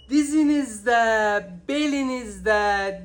Dizinizdə, belinizdə,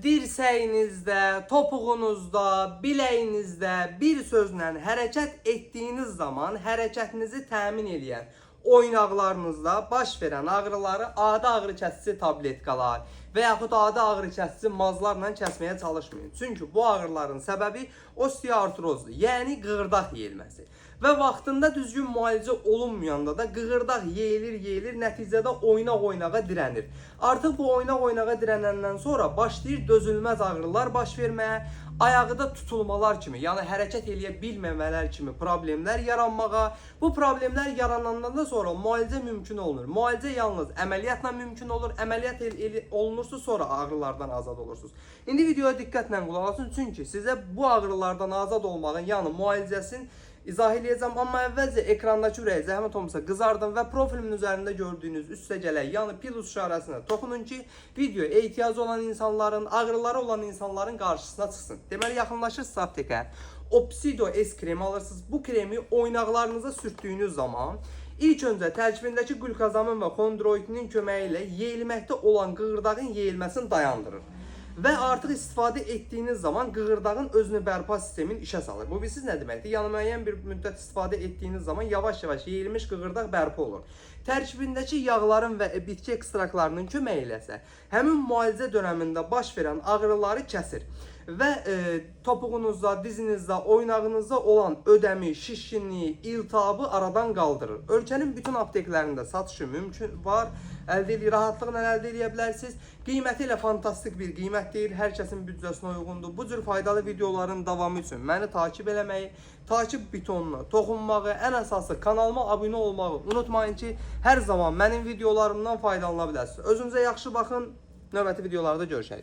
dirsəyinizdə, topuğunuzda, biləyinizdə bir sözlə hərəkət etdiyiniz zaman hərəkətinizi təmin edən oynaqlarınızda baş verən ağrıları adi ağrı kəsici tabletkalar və yaxud adi ağrı kəsici mazlarla kəsməyə çalışmayın. Çünki bu ağrıların səbəbi osteoartrozdur, yəni qığırdaq yeyilməsi. Və vaxtında düzgün müalicə olunmayanda da qığırdaq yeyilir, nəticədə oynağa dirənir. Artıq bu oynağa dirənəndən sonra başlayır dözülməz ağrılar baş verməyə, ayağıda tutulmalar kimi, yəni hərəkət eləyə bilməmələr kimi problemlər yaranmağa. Bu problemlər yaranandan da sonra müalicə mümkün olunur. Müalicə yalnız əməliyyatla mümkün olur. Əməliyyat olunursa sonra ağrılardan azad olursunuz. İndi videoya diqqətlə qulaq asın, çünki sizə bu ağrılardan azad olmağın, yəni müalicəsini izah edəcəm. Amma əvvəlcə ekrandakı ürəyi zəhmət olmasa qızardın və profilimin üzərində gördüyünüz üstə gələk, yəni plus işarəsinə toxunun ki, videoya ehtiyacı olan insanların, ağrıları olan insanların qarşısına çıxsın. Deməli, yaxınlaşırsınız aptekə, Opsido S kremi alırsınız. Bu kremi oynaqlarınıza sürtdüyünüz zaman ilk öncə tərkibindəki qlukazamın və kondroitinin köməyi ilə yeyilməkdə olan qığırdağın yeyilməsini dayandırır. Və artıq istifadə etdiyiniz zaman qığırdağın özünü bərpa sistemin işə salır. Bu bilirsiniz nə deməkdir? Yəni müəyyən bir müddət istifadə etdiyiniz zaman yavaş-yavaş yeyilmiş qığırdaq bərpa olur. Tərkibindəki yağların və bitki ekstraktlarının köməyi iləsə həmin müalicə dövründə baş verən ağrıları kəsir və topuğunuzda, dizinizdə, oynağınızda olan ödəmi, şişkinliyi, iltihabı aradan qaldırır. Ölkənin bütün apteklərində satışı mümkün var. Rahatlıqla əldə edə bilərsiniz. Qiyməti ilə fantastik bir qiymət deyil. Hər kəsin büdcəsinə uyğundur. Bu cür faydalı videoların davamı üçün məni takip eləməyi, takip butonuna toxunmağı, ən əsası kanalıma abunə olmağı unutmayın ki, hər zaman mənim videolarımdan faydalana bilərsiniz. Özünüzə yaxşı baxın. Növbəti videolarda görüşərik.